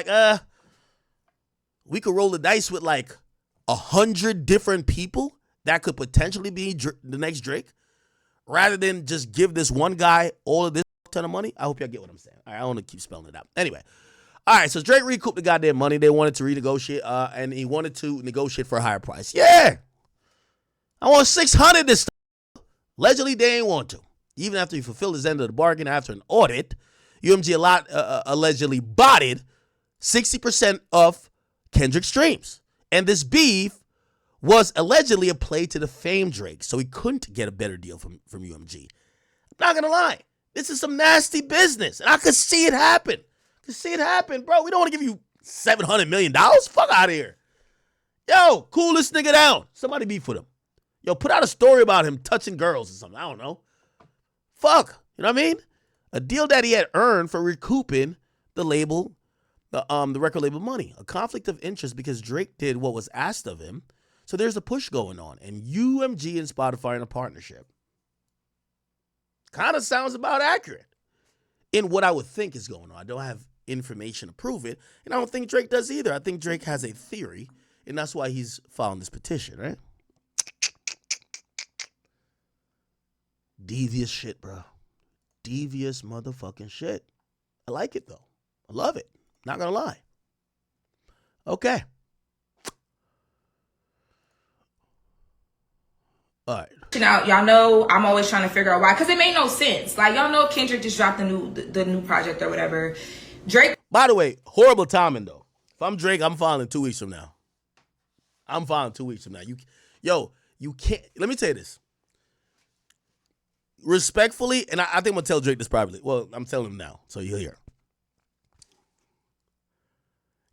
like, we could roll the dice with like 100 different people that could potentially be the next Drake, rather than just give this one guy all of this ton of money. I hope y'all get what I'm saying. All right, I want to keep spelling it out. Anyway, all right, so Drake recouped the goddamn money. They wanted to renegotiate, and he wanted to negotiate for a higher price. Yeah, I want 600 this time. Allegedly, they ain't want to. Even after he fulfilled his end of the bargain after an audit, UMG allegedly botted 60% of Kendrick's streams. And this beef was allegedly a play to defame Drake, so he couldn't get a better deal from UMG. I'm not going to lie. This is some nasty business, and I could see it happen. Bro. We don't want to give you $700 million. Fuck out of here. Yo, cool this nigga down. Somebody beef with him. Yo, put out a story about him touching girls or something. I don't know. Fuck. You know what I mean? A deal that he had earned for recouping the label, the record label money. A conflict of interest because Drake did what was asked of him. So there's a push going on. And UMG and Spotify in a partnership. Kind of sounds about accurate in what I would think is going on. I don't have information to prove it. And I don't think Drake does either. I think Drake has a theory. And that's why he's filing this petition, right? Devious shit, bro. Devious motherfucking shit. I like it, though. I love it. Not gonna lie. Okay. All right. Now, y'all know I'm always trying to figure out why, because it made no sense. Like, y'all know Kendrick just dropped the new project or whatever. Drake. By the way, horrible timing, though. If I'm Drake, I'm filing 2 weeks from now. You can't. Let me tell you this. Respectfully, and I think I'm going to tell Drake this privately. Well, I'm telling him now, so you'll hear.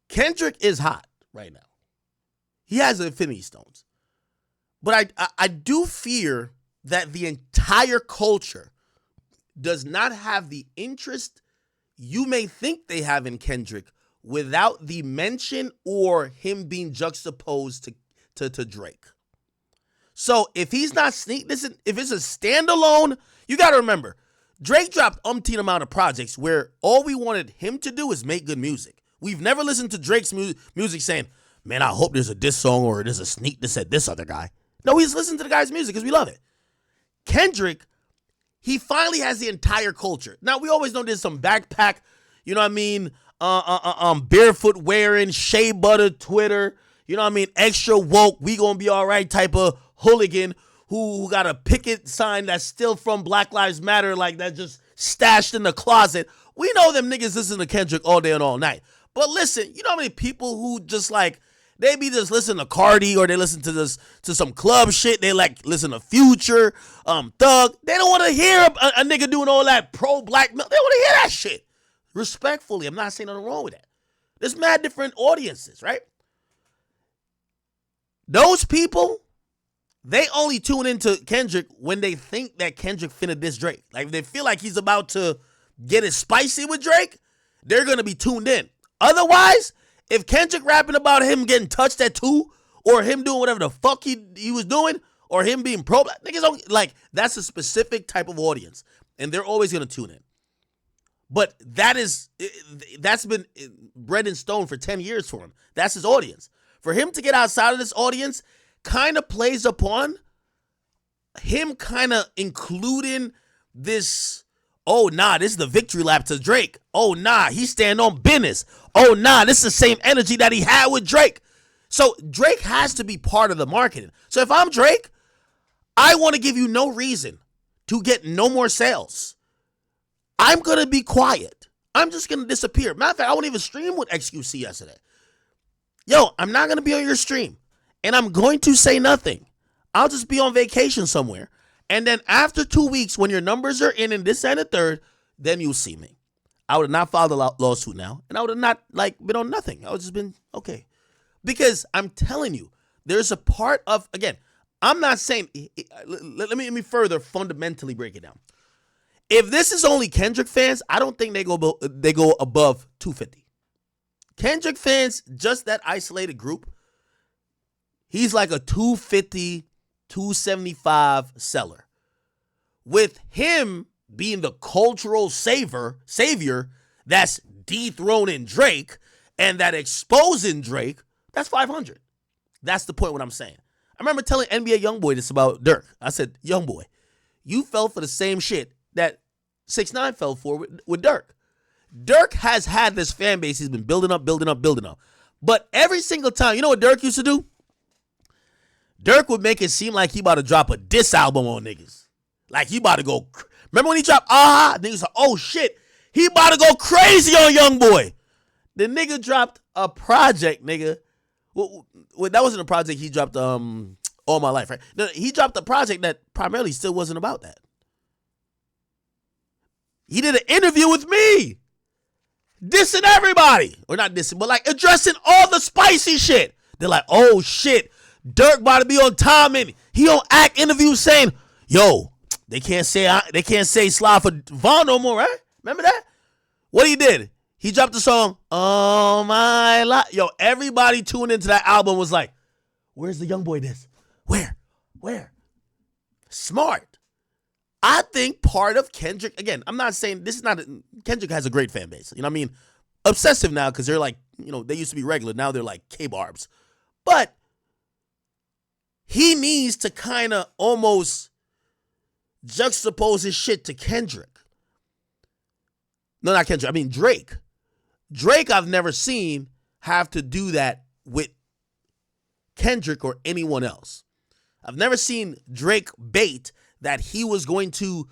Kendrick is hot right now. He has Infinity Stones. But I do fear that the entire culture does not have the interest you may think they have in Kendrick without the mention or him being juxtaposed to Drake. So if he's not if it's a standalone, you got to remember, Drake dropped umpteen amount of projects where all we wanted him to do is make good music. We've never listened to Drake's music saying, man, I hope there's a diss song or there's a sneak diss at this other guy. No, we just listen to the guy's music because we love it. Kendrick, he finally has the entire culture. Now, we always know there's some backpack, you know what I mean, barefoot wearing, shea butter Twitter, you know what I mean, extra woke, we gonna be all right type of hooligan who got a picket sign that's still from Black Lives Matter, like that just stashed in the closet. We know them niggas listen to Kendrick all day and all night. But listen, you know how many people who just like, they be just listen to Cardi or they listen to some club shit. They like listen to Future, Thug. They don't want to hear a nigga doing all that pro-black. They want to hear that shit. Respectfully, I'm not saying nothing wrong with that. There's mad different audiences, right? Those people, they only tune into Kendrick when they think that Kendrick finna diss Drake. Like if they feel like he's about to get it spicy with Drake, they're gonna be tuned in. Otherwise, if Kendrick rapping about him getting touched at 2, or him doing whatever the fuck he was doing, or him being pro-black, niggas don't, like, that's a specific type of audience, and they're always gonna tune in. But that's been bread and stone for 10 years for him. That's his audience. For him to get outside of this audience kind of plays upon him kind of including this, oh, nah, this is the victory lap to Drake. Oh, nah, he stand on business. Oh, nah, this is the same energy that he had with Drake. So Drake has to be part of the marketing. So if I'm Drake, I want to give you no reason to get no more sales. I'm going to be quiet. I'm just going to disappear. Matter of fact, I won't even stream with XQC yesterday. Yo, I'm not going to be on your stream. And I'm going to say nothing. I'll just be on vacation somewhere. And then after 2 weeks, when your numbers are in this and the third, then you'll see me. I would have not filed a lawsuit now. And I would have not been on nothing. I would have just been, okay. Because I'm telling you, there's a part of, again, I'm not saying, let me further fundamentally break it down. If this is only Kendrick fans, I don't think they go above 250. Kendrick fans, just that isolated group, he's like a 250, 275 seller. With him being the cultural savior that's dethroning Drake and that exposing Drake, that's 500. That's the point what I'm saying. I remember telling NBA Youngboy this about Dirk. I said, Youngboy, you fell for the same shit that 6ix9ine fell for with Dirk. Dirk has had this fan base he's been building up. But every single time, you know what Dirk used to do? Dirk would make it seem like he about to drop a diss album on niggas. Like he about to go. Remember when he dropped niggas like, oh shit, he about to go crazy on Youngboy. The nigga dropped a project, nigga. Well, that wasn't a project he dropped All My Life, right? No, he dropped a project that primarily still wasn't about that. He did an interview with me, dissing everybody. Or not dissing, but like addressing all the spicy shit. They're like, oh shit, Dirk about to be on time and he on act interviews saying, yo, they can't say Sly for Vaughn no more, right? Remember that? What he did? He dropped the song, Oh My Life. Yo, everybody tuned into that album was like, where's the Youngboy diss? Where? Smart. I think part of Kendrick, again, I'm not saying this is not, Kendrick has a great fan base. You know what I mean? Obsessive now because they're like, you know, they used to be regular. Now they're like K-Barbs. But he needs to kind of almost juxtapose his shit to Kendrick. No, not Kendrick. I mean Drake. Drake I've never seen have to do that with Kendrick or anyone else. I've never seen Drake bait that he was going to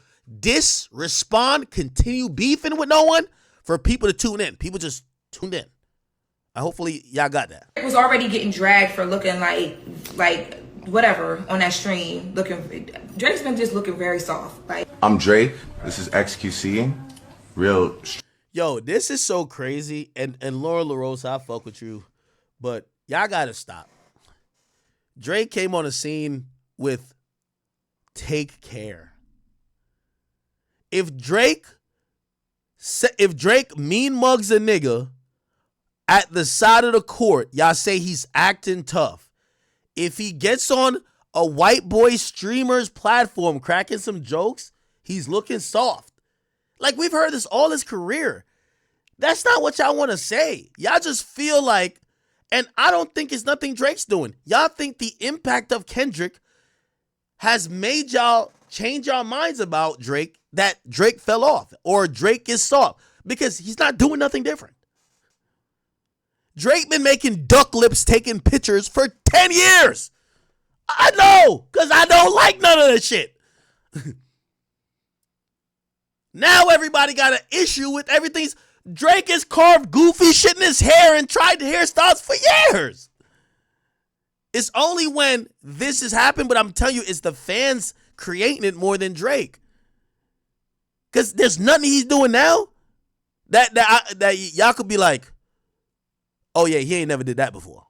respond, continue beefing with no one for people to tune in. People just tuned in. Hopefully y'all got that. Drake was already getting dragged for looking like whatever on that stream. Drake's been just looking very soft. Like, I'm Drake. This is XQC. Real. Yo, this is so crazy. And Laura LaRosa, I fuck with you. But y'all gotta stop. Drake came on the scene with Take Care. If Drake mean mugs a nigga at the side of the court, y'all say he's acting tough. If he gets on a white boy streamer's platform cracking some jokes, he's looking soft. Like, we've heard this all his career. That's not what y'all want to say. Y'all just feel like, and I don't think it's nothing Drake's doing. Y'all think the impact of Kendrick has made y'all change your minds about Drake, that Drake fell off or Drake is soft, because he's not doing nothing different. Drake been making duck lips, taking pictures for 10 years. I know, because I don't like none of this shit. Now everybody got an issue with everything. Drake has carved goofy shit in his hair and tried hairstyles for years. It's only when this has happened, but I'm telling you, it's the fans creating it more than Drake. Because there's nothing he's doing now that y'all could be like, oh yeah, he ain't never did that before.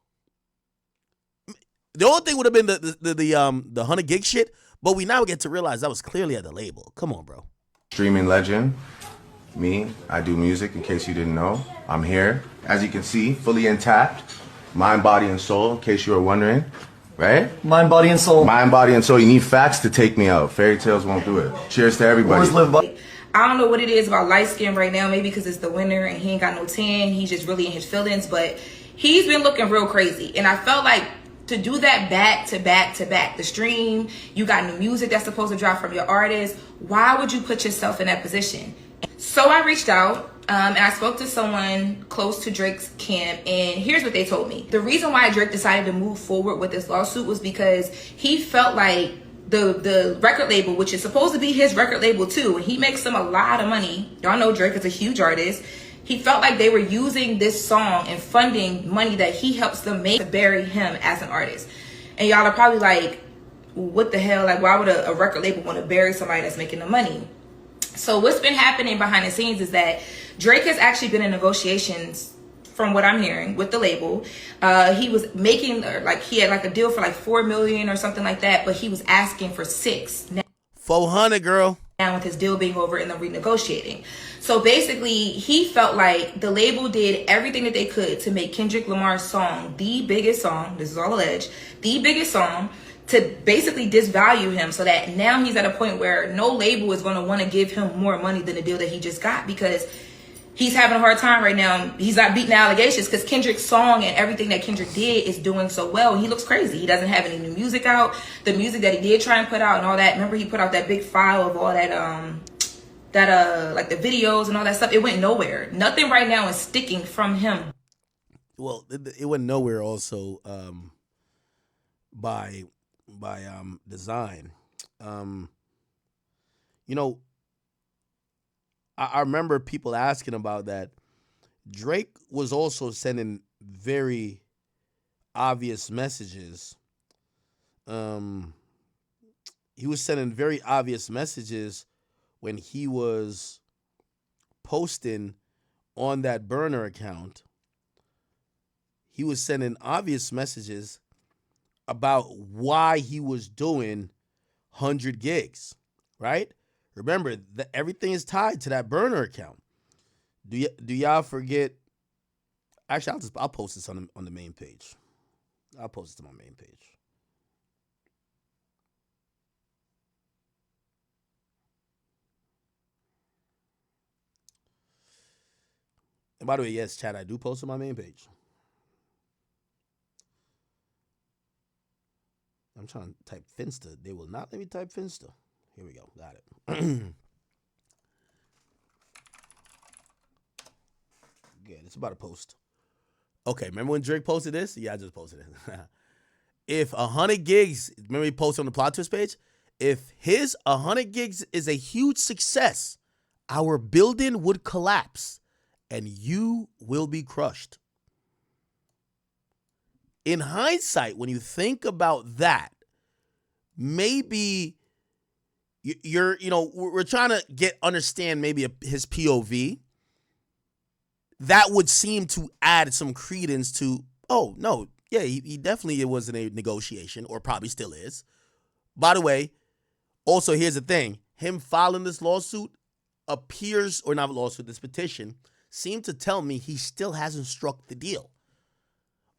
The only thing would have been the 100 gig shit, but we now get to realize that was clearly at the label. Come on, bro. Streaming legend. Me, I do music, in case you didn't know. I'm here, as you can see, fully intact. Mind, body, and soul, in case you were wondering. Right? Mind, body, and soul. Mind, body, and soul. You need facts to take me out. Fairy tales won't do it. Cheers to everybody. Always live by. I don't know what it is about light skin right now. Maybe because it's the winter and he ain't got no tan. He's just really in his feelings. But he's been looking real crazy. And I felt like to do that back to back to back, the stream, you got new music that's supposed to drop from your artist. Why would you put yourself in that position? So I reached out and I spoke to someone close to Drake's camp, and here's what they told me. The reason why Drake decided to move forward with this lawsuit was because he felt like the record label, which is supposed to be his record label too, and he makes them a lot of money. Y'all know Drake is a huge artist. He felt like they were using this song and funding money that he helps them make to bury him as an artist. And y'all are probably like, what the hell? Like, why would a record label want to bury somebody that's making the money? So what's been happening behind the scenes is that Drake has actually been in negotiations, from what I'm hearing, with the label. He was making, like, he had like a deal for like $4 million or something like that, but he was asking for $6 million. 400, girl. Now with his deal being over and the renegotiating. So basically, he felt like the label did everything that they could to make Kendrick Lamar's song the biggest song, this is all alleged, the biggest song, to basically disvalue him, so that now he's at a point where no label is going to want to give him more money than the deal that he just got, because he's having a hard time right now. He's not beating allegations because Kendrick's song and everything that Kendrick did is doing so well. He looks crazy. He doesn't have any new music out. The music that he did try and put out and all that. Remember, he put out that big file of all that, like the videos and all that stuff. It went nowhere. Nothing right now is sticking from him. Well, it went nowhere. Also, by design. You know, I remember people asking about that. Drake was also sending very obvious messages. He was sending very obvious messages when he was posting on that burner account. He was sending obvious messages about why he was doing 100 gigs, right? Remember that everything is tied to that burner account. Do y'all forget? Actually, I'll post this on the main page. I'll post it to my main page. And by the way, yes, chat, I do post on my main page. I'm trying to type Finsta. They will not let me type Finsta. Here we go. Got it. Good. It's about to post. Okay, remember when Drake posted this? Yeah, I just posted it. If 100 gigs, remember he posted on the plot twist page? If his 100 gigs is a huge success, our building would collapse and you will be crushed. In hindsight, when you think about that, maybe we're trying to understand maybe his POV. That would seem to add some credence to, oh, no, yeah, he definitely, it wasn't a negotiation, or probably still is. By the way, also, here's the thing. Him filing this lawsuit appears, or not lawsuit, this petition, seemed to tell me he still hasn't struck the deal.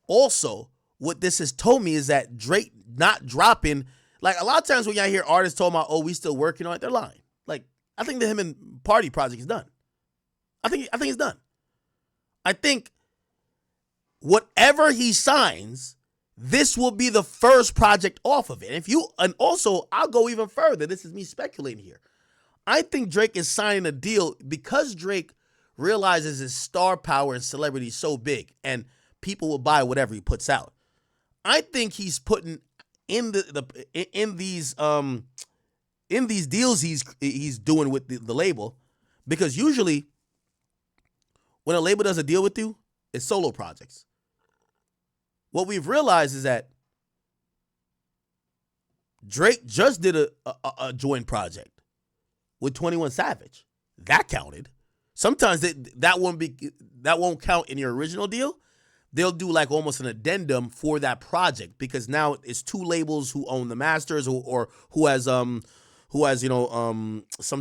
Also, what this has told me is that Drake not dropping, like a lot of times when y'all hear artists talking about, oh, we still working on it, they're lying. Like, I think the him and Party project is done. I think it's done. I think whatever he signs, this will be the first project off of it. And also, I'll go even further. This is me speculating here. I think Drake is signing a deal because Drake realizes his star power and celebrity is so big and people will buy whatever he puts out. I think he's putting in these deals he's doing with the label, because usually when a label does a deal with you, it's solo projects. What we've realized is that Drake just did a joint project with 21 Savage. That counted. Sometimes that won't count in your original deal. They'll do like almost an addendum for that project, because now it's two labels who own the masters or who has some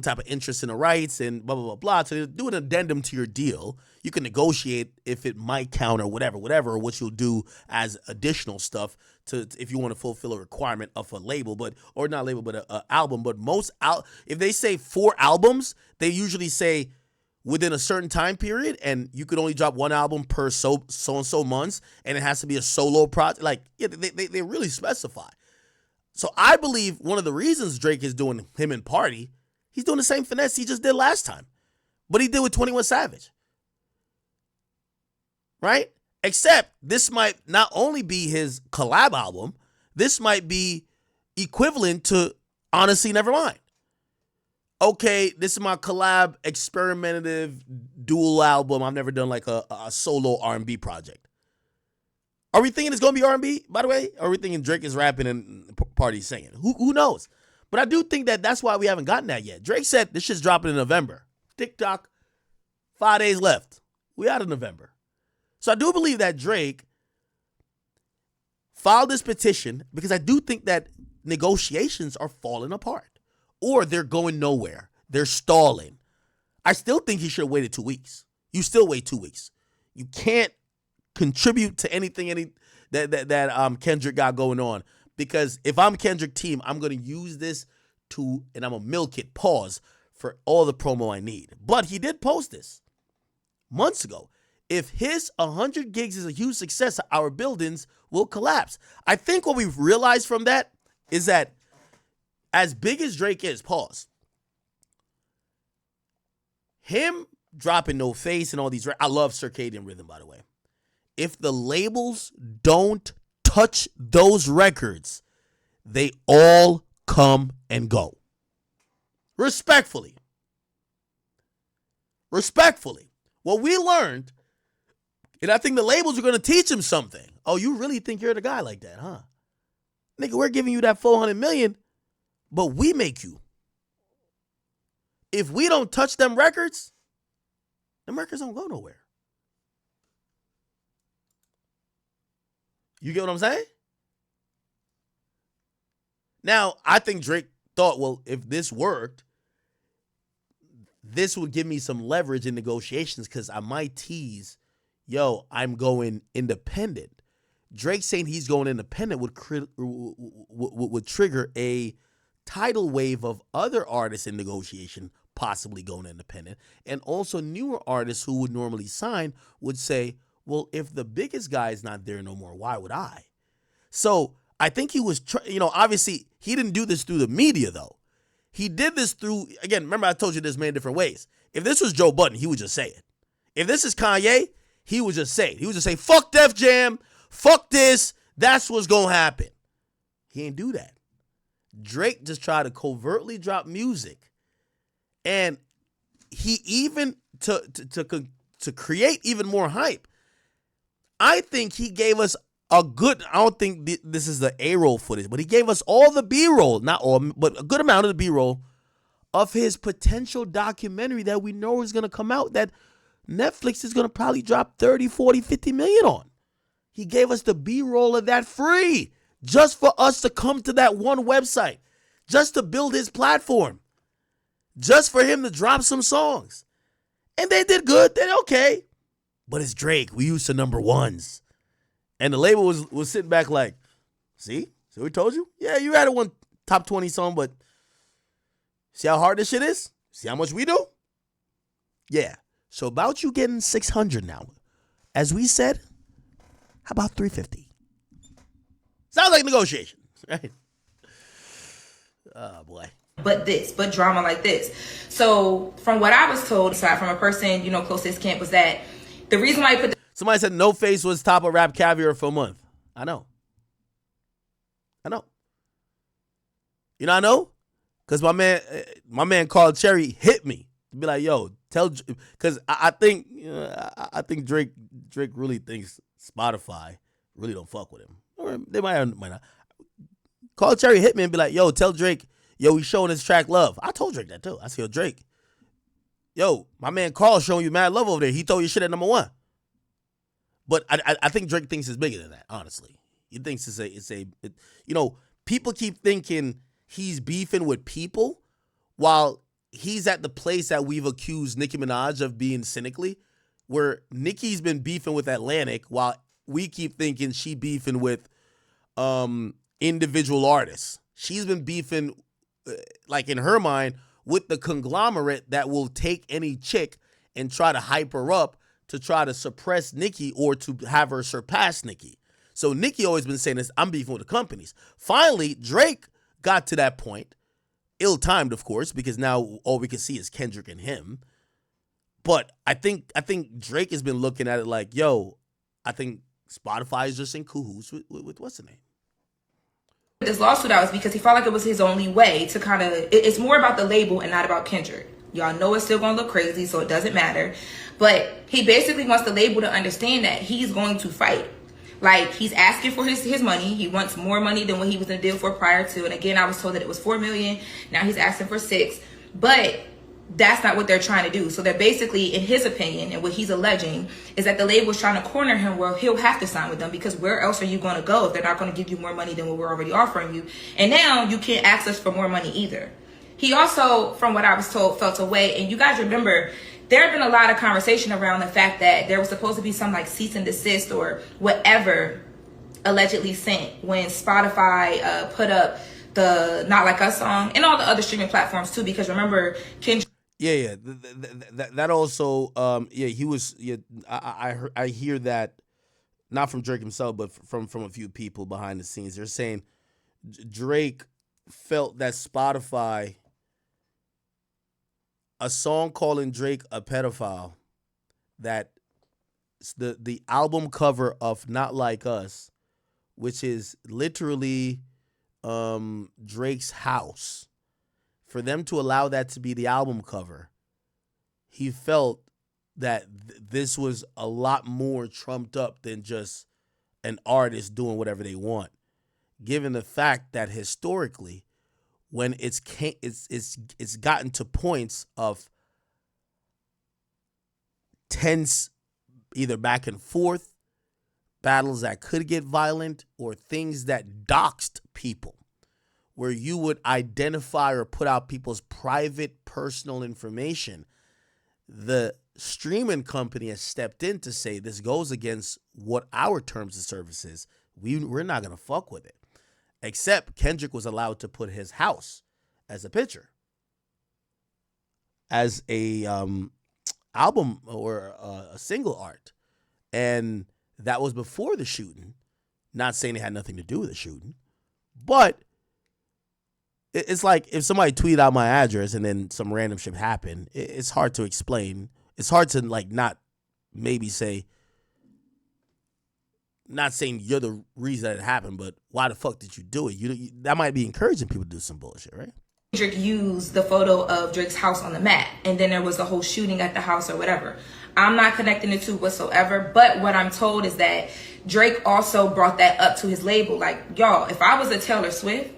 type of interest in the rights and blah, blah, blah, blah. So they do an addendum to your deal. You can negotiate if it might count or whatever, or what you'll do as additional stuff to if you want to fulfill a requirement of a label, or not label, but a album. But if they say 4 albums, they usually say within a certain time period, and you could only drop 1 album per so and so months, and it has to be a solo project. Like, yeah, they really specify. So I believe one of the reasons Drake is doing him and Party, he's doing the same finesse he just did last time, but he did with 21 Savage. Right? Except this might not only be his collab album, this might be equivalent to Honestly Nevermind. Okay, this is my collab experimentative dual album. I've never done like a solo R&B project. Are we thinking it's going to be R&B, by the way? Or are we thinking Drake is rapping and Party's singing? Who knows? But I do think that's why we haven't gotten that yet. Drake said this shit's dropping in November. TikTok, 5 days left. We out of November. So I do believe that Drake filed this petition because I do think that negotiations are falling apart. Or they're going nowhere. They're stalling. I still think he should have waited 2 weeks. You still wait 2 weeks. You can't contribute to anything that Kendrick got going on, because if I'm Kendrick team, I'm going to use this and I'm going to milk it, pause, for all the promo I need. But he did post this. months ago. If his 100 gigs is a huge success, our buildings will collapse. I think what we've realized from that is that as big as Drake is, pause, him dropping No Face and all these, I love Circadian Rhythm, by the way. If the labels don't touch those records, they all come and go. Respectfully. What we learned, and I think the labels are going to teach him something. Oh, you really think you're the guy like that, huh? Nigga, we're giving you that $400 million, but we make you. If we don't touch them records don't go nowhere. You get what I'm saying? Now, I think Drake thought, well, if this worked, this would give me some leverage in negotiations because I might tease, yo, I'm going independent. Drake saying he's going independent would trigger a tidal wave of other artists in negotiation possibly going independent. And also newer artists who would normally sign would say, well, if the biggest guy is not there no more, why would I? So I think he was, obviously he didn't do this through the media though. He did this through, again, remember I told you this many different ways. If this was Joe Budden, he would just say it. If this is Kanye, he would just say it. He would just say, fuck Def Jam, fuck this, that's what's going to happen. He ain't do that. Drake just tried to covertly drop music. And he even, to create even more hype, I think he gave us a good, I don't think this is the A-roll footage, but he gave us all the B-roll, not all, but a good amount of the B-roll of his potential documentary that we know is going to come out that Netflix is going to probably drop 30, 40, 50 million on. He gave us the B-roll of that free just for us to come to that one website, just to build his platform, just for him to drop some songs. And they did good. They did okay. But it's Drake. We used to number ones. And the label was sitting back like, see we told you? Yeah, you had a one top 20 song, but see how hard this shit is? See how much we do? Yeah. So about you getting 600 now. As we said, how about 350? Sounds like negotiation, right? Oh, boy. But drama like this. So from what I was told, aside from a person, close to his camp, was that the reason why he put somebody said No Face was top of Rap Caviar for a month. I know. I know? Because my man called Cherry hit me to be like, yo, because I think Drake really thinks Spotify really don't fuck with him. Or they might not. Call Cherry hit me and be like, yo, tell Drake, yo, we showing his track love. I told Drake that too. I said, yo, Drake, yo, my man Carl showing you mad love over there. He told you shit at number one. But I think Drake thinks it's bigger than that, honestly. He thinks people keep thinking he's beefing with people while he's at the place that we've accused Nicki Minaj of being cynically, where Nicki's been beefing with Atlantic while we keep thinking she beefing with individual artists. She's been beefing, like in her mind, with the conglomerate that will take any chick and try to hype her up to try to suppress Nicki or to have her surpass Nicki. So Nicki always been saying this, I'm beefing with the companies. Finally, Drake got to that point, ill-timed, of course, because now all we can see is Kendrick and him. But I think Drake has been looking at it like, yo, I think Spotify is just in cahoots with what's the name? This lawsuit out was because he felt like it was his only way to kind of, it's more about the label and not about Kendrick. Y'all know it's still going to look crazy, so it doesn't matter. But he basically wants the label to understand that he's going to fight. Like, he's asking for his money. He wants more money than what he was in the deal for prior to. And again, I was told that it was $4 million. Now he's asking for $6 million. But that's not what they're trying to do. So they're basically, in his opinion, and what he's alleging, is that the label is trying to corner him where he'll have to sign with them, because where else are you going to go if they're not going to give you more money than what we're already offering you? And now you can't ask us for more money either. He also, from what I was told, felt away. And you guys remember, there had been a lot of conversation around the fact that there was supposed to be some like cease and desist or whatever allegedly sent when Spotify put up the Not Like Us song and all the other streaming platforms too. Because remember, Kendrick. Yeah. That also, yeah, he was. Yeah, I hear that not from Drake himself, but from a few people behind the scenes. They're saying Drake felt that Spotify, a song calling Drake a pedophile, that the album cover of Not Like Us, which is literally Drake's house, for them to allow that to be the album cover, he felt that this was a lot more trumped up than just an artist doing whatever they want, given the fact that historically, when it's gotten to points of tense, either back and forth, battles that could get violent, or things that doxed people, where you would identify or put out people's private personal information, the streaming company has stepped in to say this goes against what our terms of service is. We're not going to fuck with it. Except Kendrick was allowed to put his house as a picture, as a album or a single art. And that was before the shooting. Not saying it had nothing to do with the shooting, but it's like if somebody tweeted out my address and then some random shit happened, it's hard to explain. It's hard to like not maybe say, not saying you're the reason that it happened, but why the fuck did you do it? You that might be encouraging people to do some bullshit, right? Kendrick used the photo of Drake's house on the map, and then there was the whole shooting at the house or whatever. I'm not connecting the two whatsoever, but what I'm told is that Drake also brought that up to his label. Like, y'all, if I was a Taylor Swift,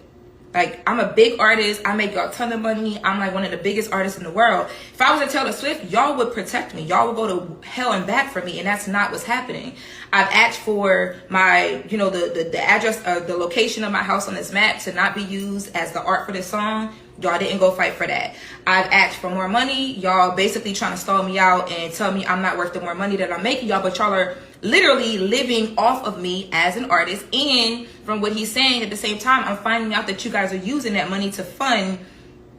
like, I'm a big artist, I make y'all a ton of money, I'm like one of the biggest artists in the world. If I was a Taylor Swift, y'all would protect me. Y'all would go to hell and back for me, and that's not what's happening. I've asked for my, the address, the location of my house on this map to not be used as the art for this song. Y'all didn't go fight for that. I've asked for more money. Y'all basically trying to stall me out and tell me I'm not worth the more money that I'm making y'all, but y'all are literally living off of me as an artist. And from what he's saying, at the same time, I'm finding out that you guys are using that money to fund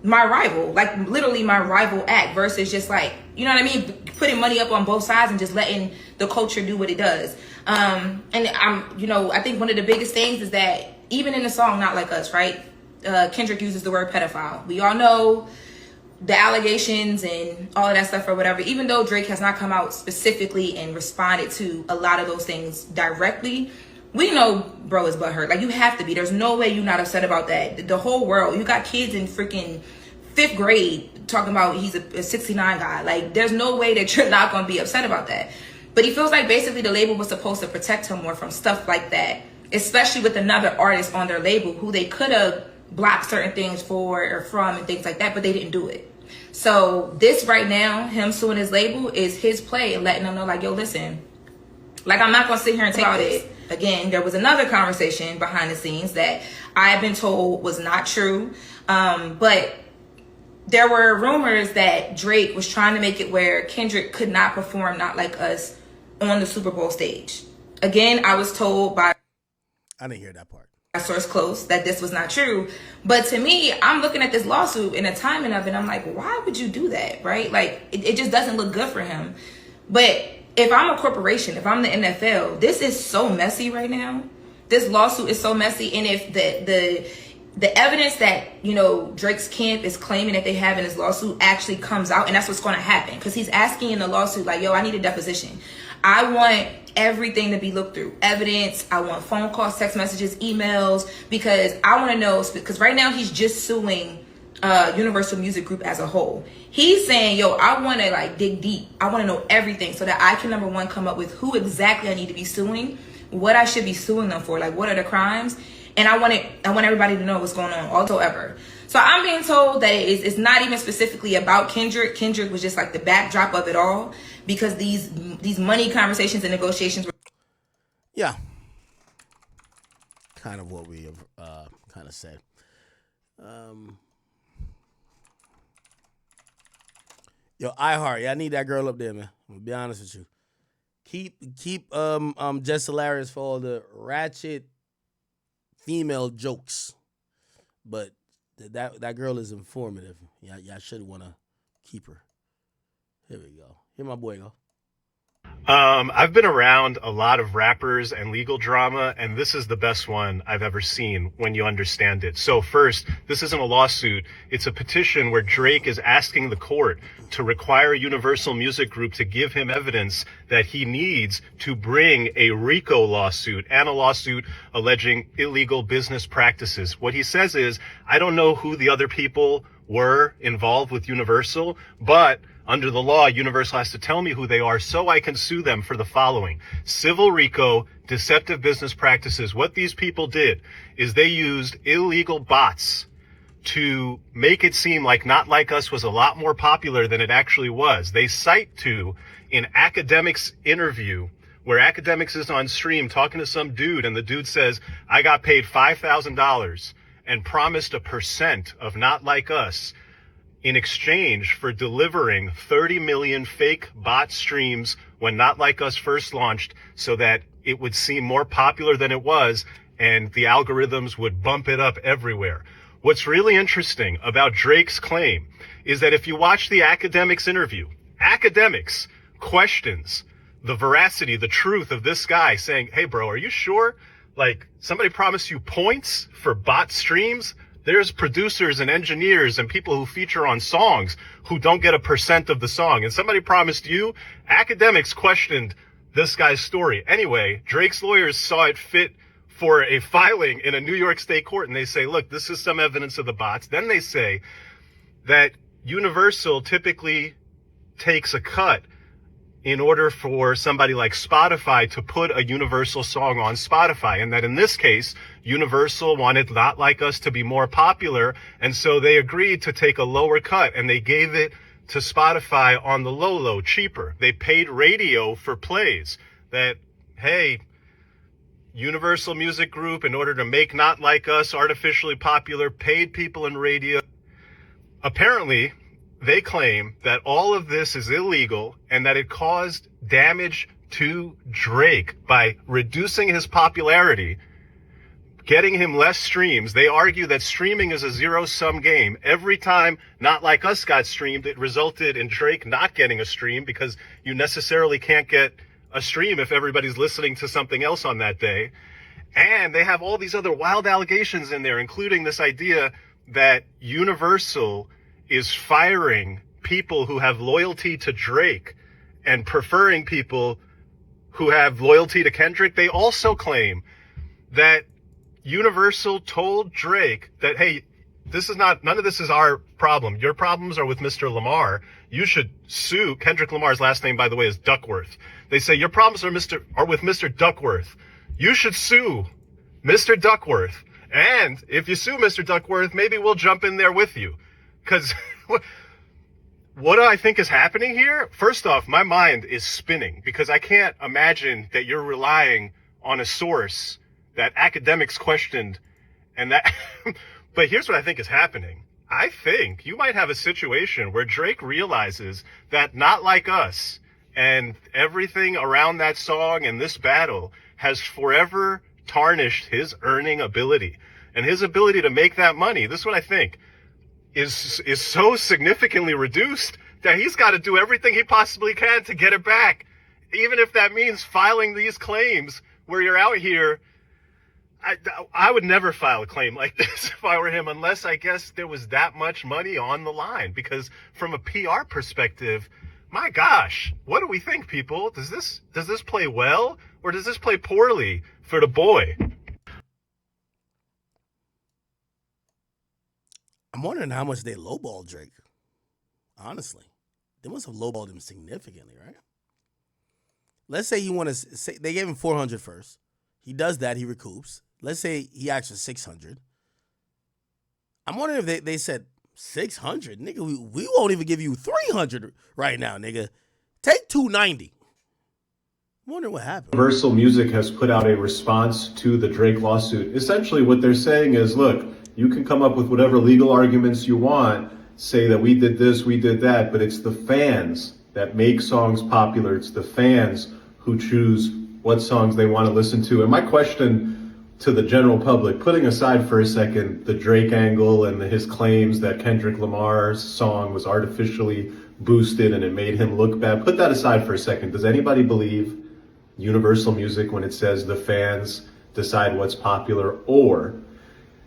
my rival, like literally my rival act, versus just like, you know what I mean, putting money up on both sides and just letting the culture do what it does. And I think one of the biggest things is that even in the song Not Like Us, right, Kendrick uses the word pedophile. We all know the allegations and all of that stuff or whatever. Even though Drake has not come out specifically and responded to a lot of those things directly, we know bro is butthurt. Like, you have to be. There's no way you're not upset about that. The whole world, you got kids in freaking 5th grade talking about he's a 69 guy. Like, there's no way that you're not going to be upset about that. But he feels like basically the label was supposed to protect him more from stuff like that, especially with another artist on their label who they could have blocked certain things for or from and things like that, but they didn't do it. So this right now, him suing his label, is his play and letting them know, like, yo, listen, like, I'm not going to sit here and take about it. Again, there was another conversation behind the scenes that I have been told was not true. But there were rumors that Drake was trying to make it where Kendrick could not perform Not Like Us on the Super Bowl stage. Again, I was told by I didn't hear that part. A source close that this was not true. But to me, I'm looking at this lawsuit and the timing of it, I'm like, why would you do that, right? Like, it just doesn't look good for him. But if I'm a corporation, if I'm the NFL, this is so messy right now. This lawsuit is so messy. And if the evidence that, Drake's camp is claiming that they have in his lawsuit actually comes out, and that's what's going to happen, because he's asking in the lawsuit, like, yo, I need a deposition. I want everything to be looked through. Evidence. I want phone calls, text messages, emails, because I want to know, because right now he's just suing Universal Music Group as a whole. He's saying, yo, I want to like dig deep. I want to know everything so that I can, number one, come up with who exactly I need to be suing, what I should be suing them for, like what are the crimes, and I want everybody to know what's going on whatsoever. So I'm being told that it's not even specifically about Kendrick. Kendrick was just like the backdrop of it all, because these money conversations and negotiations were. Yeah. Kind of what we have kind of said. Yo, iHeart, yeah, I need that girl up there, man. I'm gonna be honest with you. Keep Jess Hilarious for all the ratchet female jokes, but that girl is informative. Yeah, y'all should want to Keeper. Here we go. Here my boy go. I've been around a lot of rappers and legal drama, and this is the best one I've ever seen when you understand it. So first, this isn't a lawsuit. It's a petition where Drake is asking the court to require Universal Music Group to give him evidence that he needs to bring a RICO lawsuit and a lawsuit alleging illegal business practices. What he says is, I don't know who the other people were involved with Universal, but under the law, Universal has to tell me who they are so I can sue them for the following: civil RICO, deceptive business practices. What these people did is they used illegal bots to make it seem like Not Like Us was a lot more popular than it actually was. They cite to an Akademiks interview where Akademiks is on stream talking to some dude, and the dude says, I got paid $5,000 and promised a percent of Not Like Us in exchange for delivering 30 million fake bot streams when Not Like Us first launched so that it would seem more popular than it was and the algorithms would bump it up everywhere. What's really interesting about Drake's claim is that if you watch the Akademiks interview, Akademiks questions the veracity, the truth of this guy saying, hey bro, are you sure? Like, somebody promised you points for bot streams? There's producers and engineers and people who feature on songs who don't get a percent of the song. And somebody promised you. Akademiks questioned this guy's story. Anyway, Drake's lawyers saw it fit for a filing in a New York state court. And they say, look, this is some evidence of the bots. Then they say that Universal typically takes a cut in order for somebody like Spotify to put a Universal song on Spotify. And that in this case, Universal wanted Not Like Us to be more popular. And so they agreed to take a lower cut and they gave it to Spotify on the low, cheaper. They paid radio for plays that, hey, Universal Music Group, in order to make Not Like Us artificially popular, paid people in radio. Apparently, they claim that all of this is illegal and that it caused damage to Drake by reducing his popularity, getting him less streams. They argue that streaming is a zero-sum game. Every time Not Like Us got streamed, it resulted in Drake not getting a stream because you necessarily can't get a stream if everybody's listening to something else on that day. And they have all these other wild allegations in there, including this idea that Universal is firing people who have loyalty to Drake and preferring people who have loyalty to Kendrick. They also claim that Universal told Drake that, hey, none of this is our problem. Your problems are with Mr. Lamar. You should sue. Kendrick Lamar's last name, by the way, is Duckworth. They say your problems are with Mr. Duckworth. You should sue Mr. Duckworth. And if you sue Mr. Duckworth, maybe we'll jump in there with you. Because what do I think is happening here? First off, my mind is spinning because I can't imagine that you're relying on a source that Akademiks questioned and that. But here's what I think is happening. I think you might have a situation where Drake realizes that Not Like Us and everything around that song and this battle has forever tarnished his earning ability and his ability to make that money. This is what I think. Is so significantly reduced that he's got to do everything he possibly can to get it back. Even if that means filing these claims where you're out here. I would never file a claim like this if I were him, unless I guess there was that much money on the line. Because from a PR perspective, my gosh, what do we think, people? Does this play well or does this play poorly for the boy? I'm wondering how much they lowballed Drake. Honestly, they must have lowballed him significantly, right? Let's say you want to say they gave him 400 first. He does that, he recoups. Let's say he asks for 600. I'm wondering if they said 600, nigga. We won't even give you 300 right now, nigga. Take 290. I'm wondering what happened. Universal Music has put out a response to the Drake lawsuit. Essentially, what they're saying is, look, you can come up with whatever legal arguments you want, say that we did this, we did that, but it's the fans that make songs popular. It's the fans who choose what songs they want to listen to. And my question to the general public, putting aside for a second the Drake angle and his claims that Kendrick Lamar's song was artificially boosted and it made him look bad. Put that aside for a second. Does anybody believe Universal Music when it says the fans decide what's popular? Or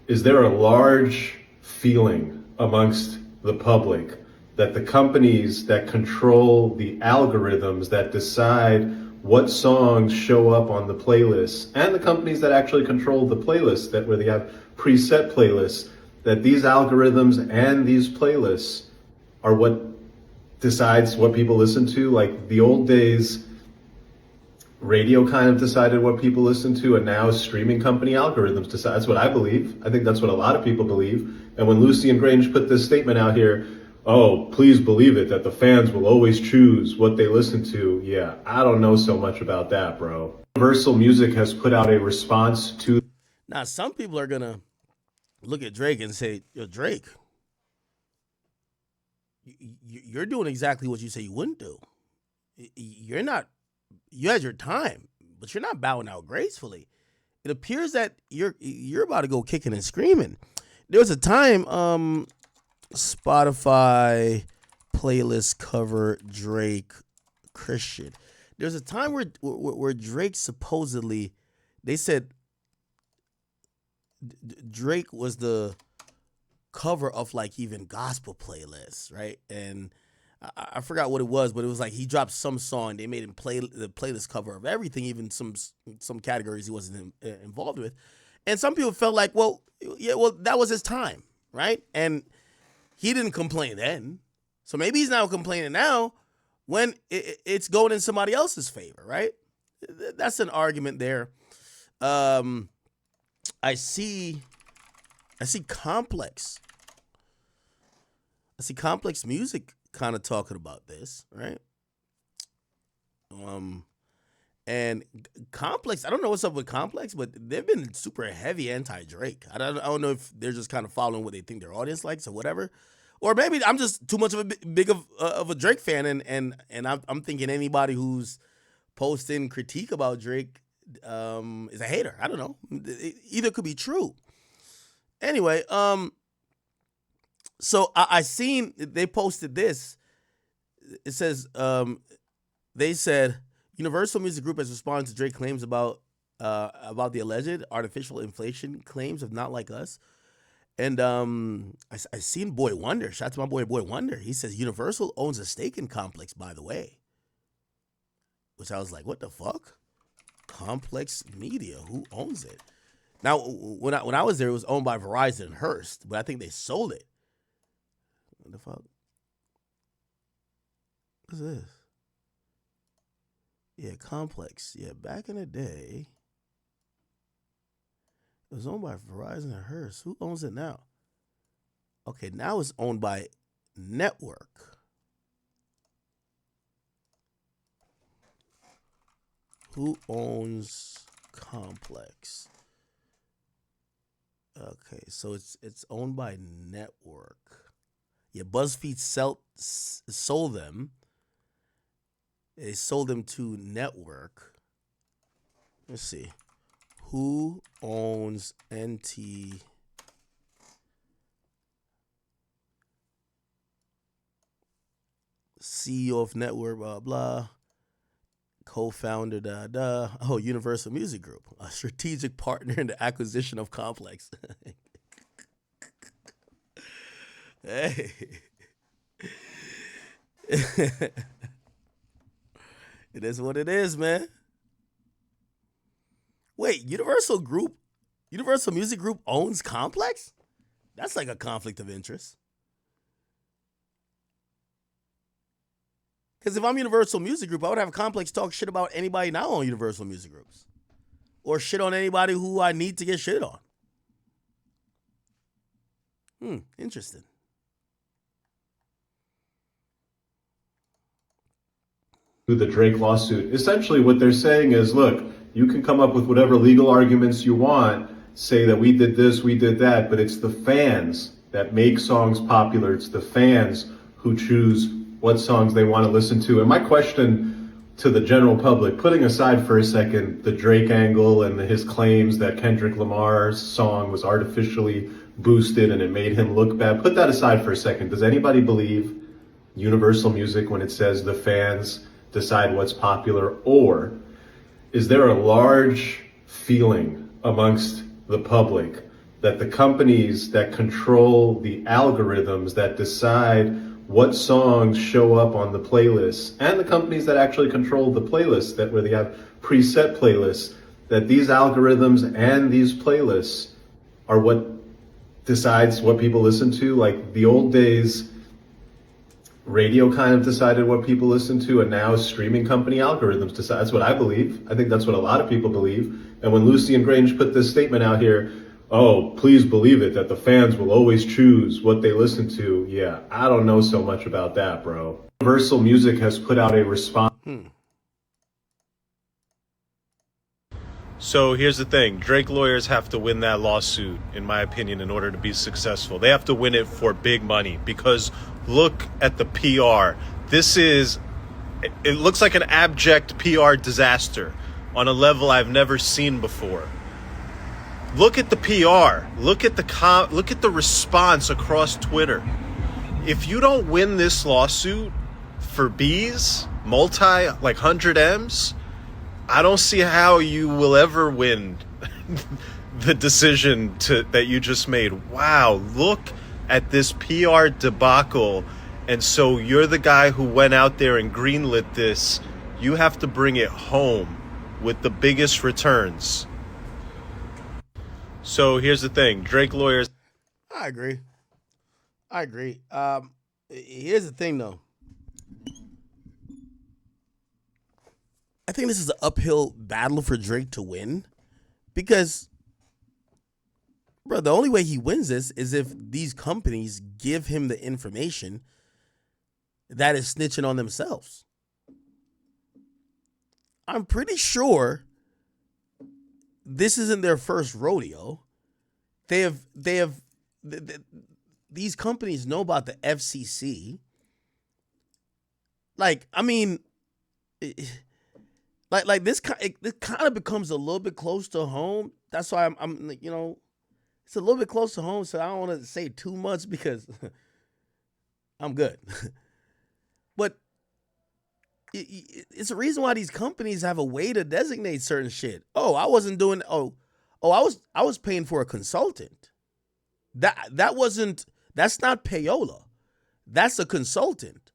is there a large feeling amongst the public that the companies that control the algorithms that decide what songs show up on the playlists, and the companies that actually control the playlists, that where they have preset playlists, that these algorithms and these playlists are what decides what people listen to? Like the old days, radio kind of decided what people listen to, and now streaming company algorithms decide. That's what I believe. I think that's what a lot of people believe. And when Lucy and Grange put this statement out here, oh, please believe it, that the fans will always choose what they listen to. Yeah, I don't know so much about that, bro. Universal Music has put out a response to... Now, some people are going to look at Drake and say, yo, Drake, you're doing exactly what you say you wouldn't do. You're not, you had your time, but you're not bowing out gracefully. It appears that you're about to go kicking and screaming. There was a time, Spotify playlist cover Drake Christian. There's a time where Drake supposedly, they said Drake was the cover of like even gospel playlists, right? And I forgot what it was, but it was like he dropped some song. They made him play the playlist cover of everything, even some categories he wasn't involved with. And some people felt like, well, yeah, well, that was his time, right? And he didn't complain then. So maybe he's now complaining now when it's going in somebody else's favor, right? That's an argument there. I see Complex. I see Complex Music kind of talking about this, right? And Complex, I don't know what's up with Complex, but they've been super heavy anti-Drake. I don't know if they're just kind of following what they think their audience likes or whatever. Or maybe I'm just too much of a Drake fan, and I'm thinking anybody who's posting critique about Drake is a hater. I don't know. Either could be true. Anyway, so I seen they posted this. It says they said Universal Music Group has responded to Drake claims about the alleged artificial inflation claims of Not Like Us. And I seen Boy Wonder. Shout out to my boy Wonder. He says Universal owns a stake in Complex, by the way. Which I was like, what the fuck? Complex Media, who owns it? Now, when I was there, it was owned by Verizon and Hearst, but I think they sold it. What the fuck? What's this? Yeah, Complex. Yeah, back in the day, it was owned by Verizon and Hearst. Who owns it now? Okay, now it's owned by Network. Who owns Complex? Okay, so it's owned by Network. Yeah, BuzzFeed sold them. They sold them to Network. Let's see. Who owns NT? CEO of Network, blah, blah. Co-founder, Oh, Universal Music Group, a strategic partner in the acquisition of Complex. Hey. It is what it is, man. Wait, Universal Music Group owns Complex? That's like a conflict of interest. Because if I'm Universal Music Group, I would have Complex talk shit about anybody now on Universal Music Groups. Or shit on anybody who I need to get shit on. Interesting. The Drake lawsuit. Essentially what they're saying is, look, you can come up with whatever legal arguments you want, say that we did this, we did that, but it's the fans that make songs popular. It's the fans who choose what songs they want to listen to. And my question to the general public, putting aside for a second the Drake angle and his claims that Kendrick Lamar's song was artificially boosted and it made him look bad. Put that aside for a second. Does anybody believe Universal Music when it says the fans decide what's popular? Or is there a large feeling amongst the public that the companies that control the algorithms that decide what songs show up on the playlists, and the companies that actually control the playlists, that where they have preset playlists, that these algorithms and these playlists are what decides what people listen to? Like the old days, radio kind of decided what people listen to, and now streaming company algorithms decide. That's what I believe. I think that's what a lot of people believe. And when Lucy and Grange put this statement out here, oh, please believe it, that the fans will always choose what they listen to. Yeah, I don't know so much about that, bro. Universal Music has put out a response. So here's the thing. Drake lawyers have to win that lawsuit, in my opinion, in order to be successful. They have to win it for big money, because look at the PR. It looks like an abject PR disaster on a level I've never seen before. Look at the PR. Look at the response across Twitter. If you don't win this lawsuit for B's, like 100 M's, I don't see how you will ever win the decision that you just made. Wow, look at this PR debacle. And so you're the guy who went out there and greenlit this. You have to bring it home with the biggest returns. So here's the thing. Drake lawyers. I agree. Here's the thing, though. I think this is an uphill battle for Drake to win, because, bro, the only way he wins this is if these companies give him the information that is snitching on themselves. I'm pretty sure this isn't their first rodeo. These companies know about the FCC. Like, I mean, like this kind of becomes a little bit close to home. That's why I'm it's a little bit close to home. So I don't want to say too much because I'm good. But it's a reason why these companies have a way to designate certain shit. Oh, I wasn't doing. I was paying for a consultant. That's not payola. That's a consultant.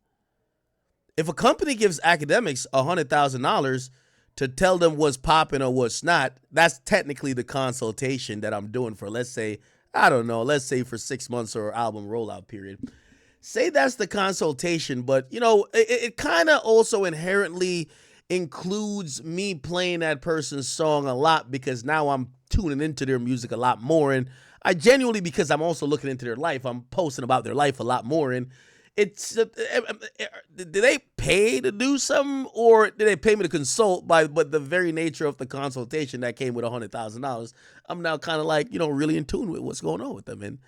If a company gives Akademiks $100,000 to tell them what's popping or what's not, that's technically the consultation that I'm doing for, let's say for 6 months or album rollout period. Say that's the consultation, but it kind of also inherently includes me playing that person's song a lot, because now I'm tuning into their music a lot more, and I genuinely, because I'm also looking into their life, I'm posting about their life a lot more. And it's did they pay to do something, or did they pay me to consult? But the very nature of the consultation that came with $100,000, I'm now kind of like really in tune with what's going on with them, and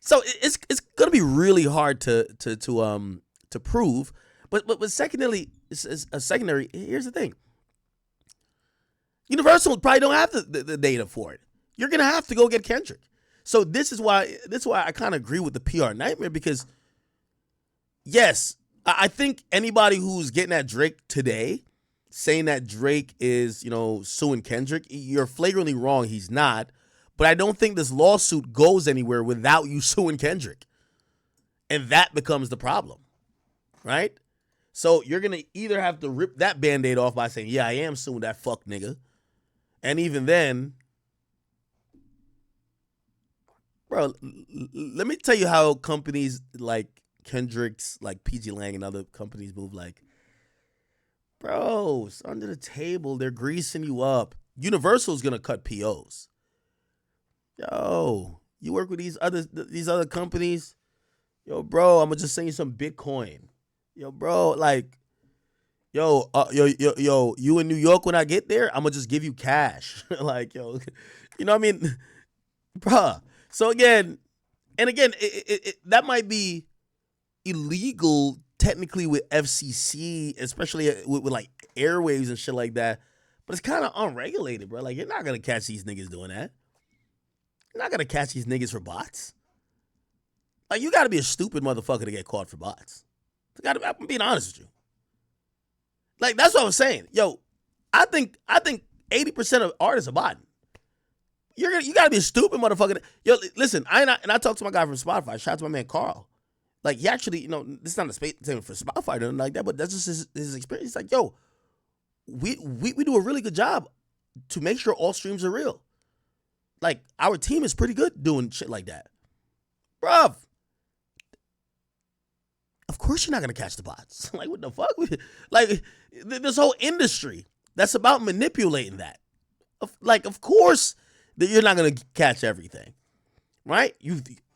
so it's gonna be really hard to prove. But secondary, here's the thing. Universal probably don't have the data for it. You're gonna have to go get Kendrick. So this is why I kind of agree with the PR nightmare, because yes, I think anybody who's getting at Drake today, saying that Drake is suing Kendrick, you're flagrantly wrong. He's not. But I don't think this lawsuit goes anywhere without you suing Kendrick. And that becomes the problem, right? So you're going to either have to rip that Band-Aid off by saying, yeah, I am suing that fuck nigga. And even then, bro, let me tell you how companies like Kendrick's, like PG Lang and other companies move. Like, bro, it's under the table. They're greasing you up. Universal's going to cut POs. Yo, you work with these other companies. Yo, bro, I'm gonna just send you some Bitcoin. Yo, bro, like, yo, you in New York when I get there, I'm gonna just give you cash. Like, yo, you know what I mean? Bruh. So again, that might be illegal technically with FCC, especially with like airwaves and shit like that. But it's kind of unregulated, bro. Like, you're not going to catch these niggas doing that. You're not going to catch these niggas for bots. Like, you got to be a stupid motherfucker to get caught for bots. I'm being honest with you. Like, that's what I was saying. Yo, I think 80% of artists are botting. You got to be a stupid motherfucker. Yo, listen, I talked to my guy from Spotify. Shout out to my man Carl. Like, he actually, you know, this is not a statement for Spotify or nothing like that, but that's just his experience. He's like, yo, we do a really good job to make sure all streams are real. Like, our team is pretty good doing shit like that. Bruv. Of course you're not going to catch the bots. Like, what the fuck? Like, this whole industry that's about manipulating that. Like, of course that you're not going to catch everything. Right?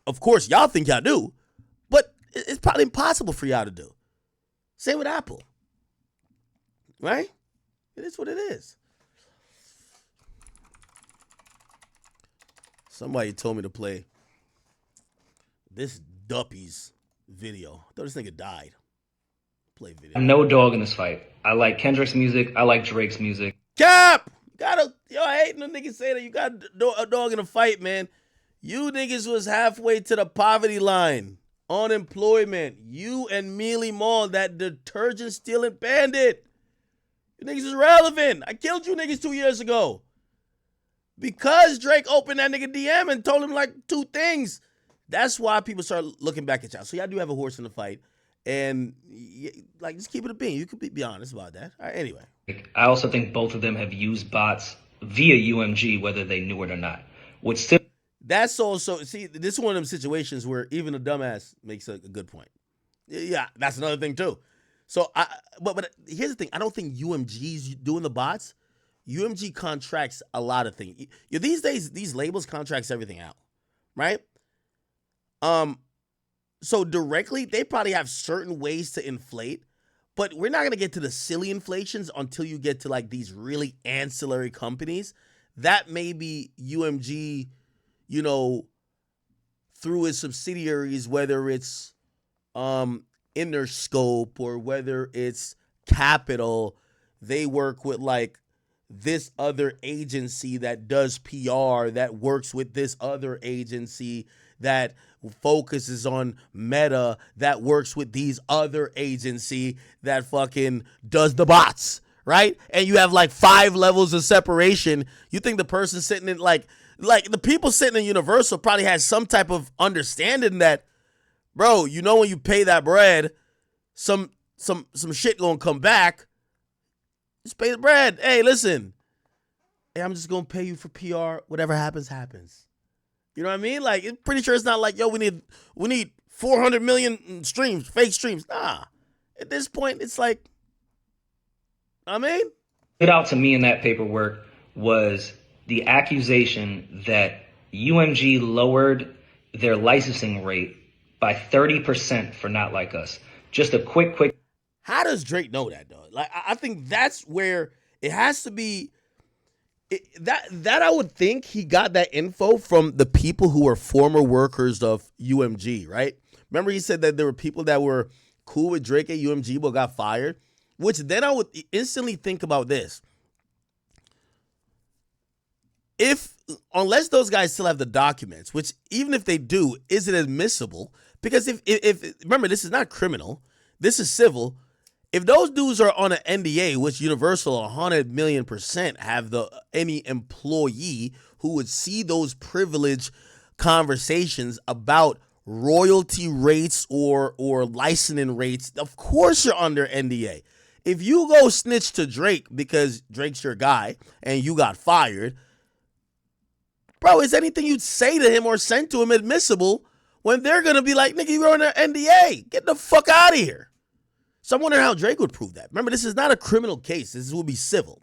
Of course, y'all think y'all do. But it's probably impossible for y'all to do. Same with Apple. Right? It is what it is. Somebody told me to play this Duppy's video. I thought this nigga died. Play video. I'm no dog in this fight. I like Kendrick's music. I like Drake's music. Cap! I hate no niggas say that you got a dog in a fight, man. You niggas was halfway to the poverty line. Unemployment. You and Mealy Mall, that detergent stealing bandit. You niggas is relevant. I killed you niggas 2 years ago. Because Drake opened that nigga DM and told him like 2 things. That's why people start looking back at y'all. So y'all do have a horse in the fight. And like, just keep it a bean. You could be honest about that. All right, anyway. I also think both of them have used bots via UMG, whether they knew it or not. What's still That's also, see, this is one of them situations where even a dumbass makes a good point. Yeah, that's another thing too. So, but here's the thing. I don't think UMG's doing the bots. UMG contracts a lot of things. These days, these labels contracts everything out, right? So directly, they probably have certain ways to inflate, but we're not going to get to the silly inflations until you get to like these really ancillary companies. That may be UMG, you know, through its subsidiaries, whether it's Interscope or whether it's Capital, they work with like this other agency that does PR that works with this other agency that focuses on Meta that works with these other agency that fucking does the bots, right? And you have like 5 levels of separation. You think the person sitting in like the people sitting in Universal probably has some type of understanding that, bro, you know, when you pay that bread, some shit gonna come back. Just pay the bread. Hey, listen. Hey, I'm just gonna pay you for PR. Whatever happens, happens. You know what I mean? Like, it's pretty sure it's not like, yo, we need 400 million streams, fake streams. Nah. At this point, it's like, I mean, stood out to me in that paperwork was the accusation that UMG lowered their licensing rate by 30% for Not Like Us. Just a quick. How does Drake know that, though? Like, I think that's where it has to be. That I would think he got that info from the people who were former workers of UMG, right? Remember he said that there were people that were cool with Drake at UMG but got fired? Which then I would instantly think about this. Unless those guys still have the documents, which even if they do, is it admissible? Because if remember, this is not criminal. This is civil. If those dudes are on an NDA, which Universal 100,000,000% have any employee who would see those privilege conversations about royalty rates or licensing rates, of course you're under NDA. If you go snitch to Drake because Drake's your guy and you got fired, bro, is anything you'd say to him or send to him admissible when they're going to be like, nigga, you're on an NDA. Get the fuck out of here. So I'm wondering how Drake would prove that. Remember, this is not a criminal case. This will be civil.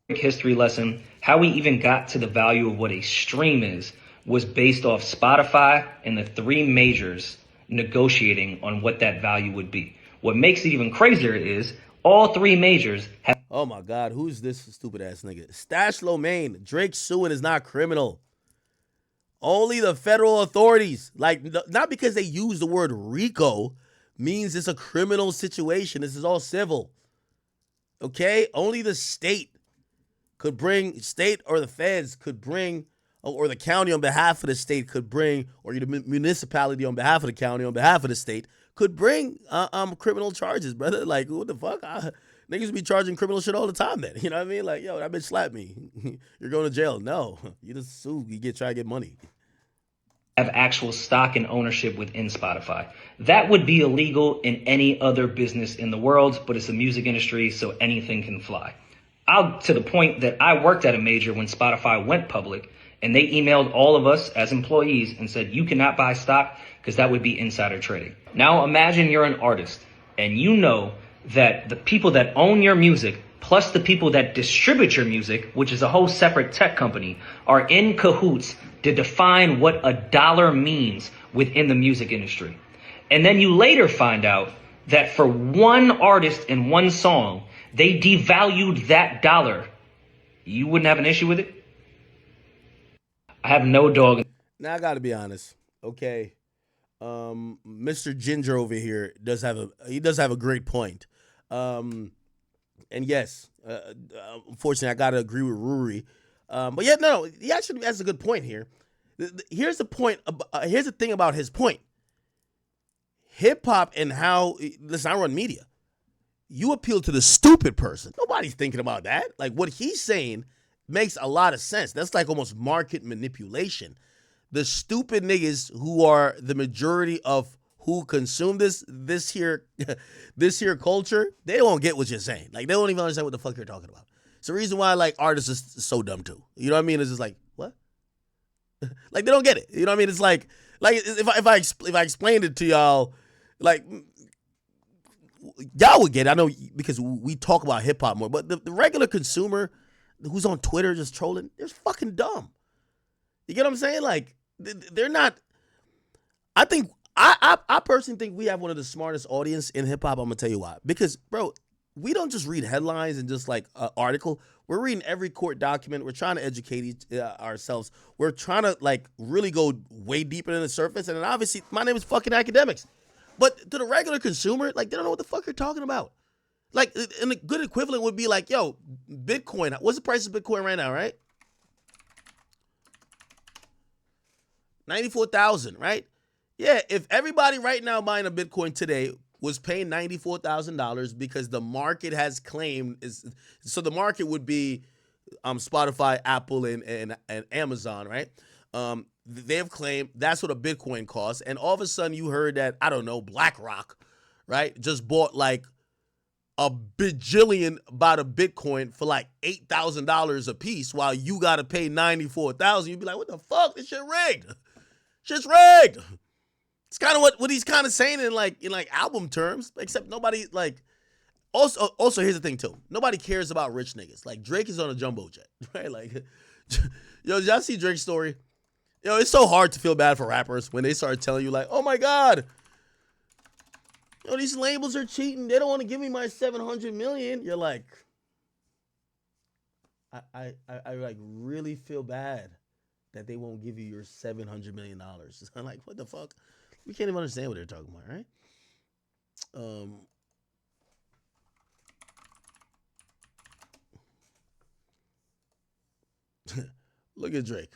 History lesson, how we even got to the value of what a stream is was based off Spotify and the 3 majors negotiating on what that value would be. What makes it even crazier is all 3 majors have... Oh my God, who's this stupid ass nigga? Stash Lomain. Drake suing is not criminal. Only the federal authorities. Like, not because they use the word RICO means it's a criminal situation. This is all civil. Okay? Only the state or the feds could bring, or the county on behalf of the state could bring, or the municipality on behalf of the county on behalf of the state could bring criminal charges, brother. Like, what the fuck? Niggas be charging criminal shit all the time then. You know what I mean? Like, yo, that bitch slapped me. You're going to jail. No. You just sue. You try to get money. Have actual stock and ownership within Spotify. That would be illegal in any other business in the world, but it's a music industry, so anything can fly. To the point that I worked at a major when Spotify went public, and they emailed all of us as employees and said, you cannot buy stock because that would be insider trading. Now imagine you're an artist and you know that the people that own your music plus the people that distribute your music, which is a whole separate tech company, are in cahoots to define what a dollar means within the music industry. And then you later find out that for one artist and one song, they devalued that dollar. You wouldn't have an issue with it? I have no dog. Now I gotta be honest, okay. Mr. Ginger over here does have a great point. And yes, unfortunately, I gotta agree with Ruri. But yeah, no, he actually has a good point here. Here's the point. Here's the thing about his point. Hip hop and how, listen, I run media. You appeal to the stupid person. Nobody's thinking about that. Like, what he's saying makes a lot of sense. That's like almost market manipulation. The stupid niggas who are the majority of who consume this here culture, they don't get what you're saying. Like, they don't even understand what the fuck you're talking about. It's the reason why, like, artists is so dumb too. You know what I mean? It's just like, what? Like, they don't get it. You know what I mean? It's like if I explained it to y'all, like, y'all would get it. I know, because we talk about hip hop more, but the regular consumer who's on Twitter just trolling, they're fucking dumb. You get what I'm saying? Like, they're not. I think I personally think we have one of the smartest audience in hip hop. I'm gonna tell you why. Because, bro, we don't just read headlines and just like an article. We're reading every court document. We're trying to educate ourselves. We're trying to like really go way deeper than the surface. And then obviously, my name is fucking Akademiks. But to the regular consumer, like, they don't know what the fuck you're talking about. Like, and a good equivalent would be like, yo, Bitcoin. What's the price of Bitcoin right now, right? 94,000, right? Yeah, if everybody right now buying a Bitcoin today was paying $94,000 because the market has claimed, so the market would be Spotify, Apple, and Amazon, right? They have claimed that's what a Bitcoin costs, and all of a sudden you heard that, I don't know, BlackRock, right, just bought like a bajillion about a Bitcoin for like $8,000 a piece, while you got to pay $94,000. You'd be like, what the fuck? This shit rigged. Shit's rigged. It's kind of what he's kind of saying in like album terms, except nobody like. Also, here's the thing too. Nobody cares about rich niggas. Like, Drake is on a jumbo jet, right? Like, yo, did y'all see Drake's story? Yo, it's so hard to feel bad for rappers when they start telling you like, oh my God, yo, these labels are cheating. They don't want to give me my $700 million. You're like, I like really feel bad that they won't give you your $700 million. I'm like, what the fuck? We can't even understand what they're talking about, right? Look at Drake.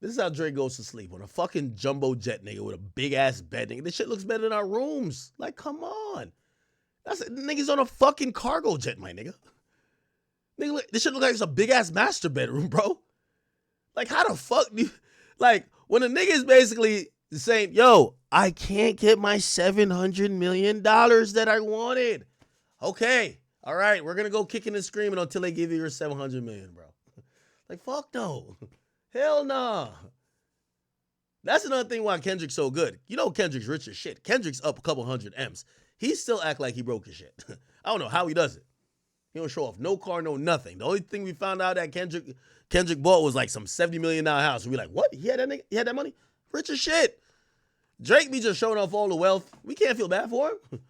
This is how Drake goes to sleep, on a fucking jumbo jet, nigga, with a big ass bed, nigga. This shit looks better than our rooms. Like, come on. Nigga's on a fucking cargo jet, my nigga. Nigga, this shit look like it's a big ass master bedroom, bro. Like, how the fuck do you, like, when a nigga is basically saying, yo, I can't get my $700 million that I wanted. Okay. All right. We're going to go kicking and screaming until they give you your $700 million, bro. Like, fuck no. Hell nah. That's another thing why Kendrick's so good. You know Kendrick's rich as shit. Kendrick's up a couple hundred M's. He still act like he broke his shit. I don't know how he does it. He don't show off no car, no nothing. The only thing we found out that Kendrick bought was like some $70 million house. We like, what? He had that money? Rich as shit. Drake be just showing off all the wealth. We can't feel bad for him.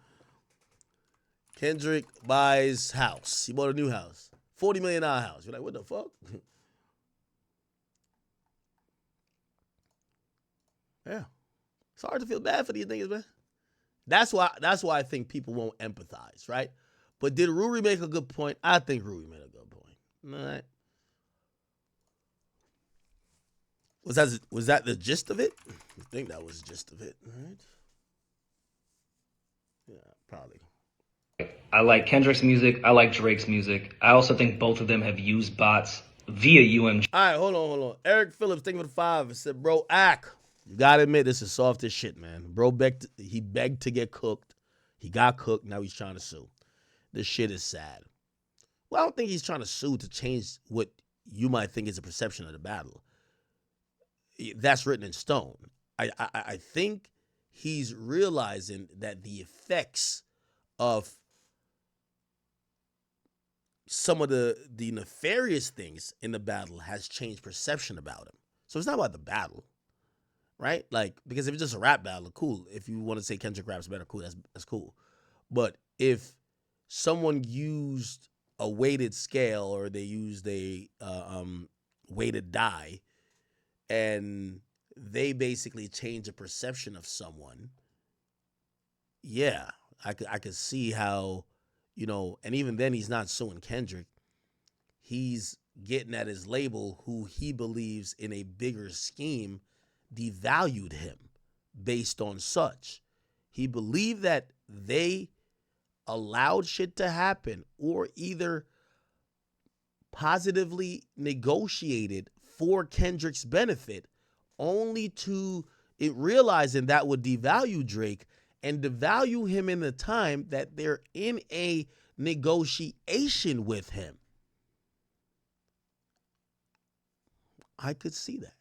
Kendrick buys house. He bought a new house. $40 million house. You're like, what the fuck? Yeah. It's hard to feel bad for these niggas, man. That's why I think people won't empathize, right? But did Ruri make a good point? I think Ruri made a good point. All right. Was that the gist of it? I think that was the gist of it. All right. Yeah, probably. I like Kendrick's music. I like Drake's music. I also think both of them have used bots via UMG. All right, hold on. Eric Phillips, thank you for the 5. It said, bro, you gotta admit this is soft as shit, man. Bro begged to get cooked. He got cooked. Now he's trying to sue. This shit is sad. Well, I don't think he's trying to sue to change what you might think is a perception of the battle. That's written in stone. I think he's realizing that the effects of some of the nefarious things in the battle has changed perception about him. So it's not about the battle, right? Like, because if it's just a rap battle, cool. If you want to say Kendrick raps better, cool. That's cool. But if someone used a weighted scale or they used a weighted die and they basically change the perception of someone, yeah, I could see how, and even then he's not suing Kendrick. He's getting at his label, who he believes in a bigger scheme devalued him based on such. He believed that they allowed shit to happen or either positively negotiated for Kendrick's benefit, only to it realizing that would devalue Drake and devalue him in the time that they're in a negotiation with him. I could see that.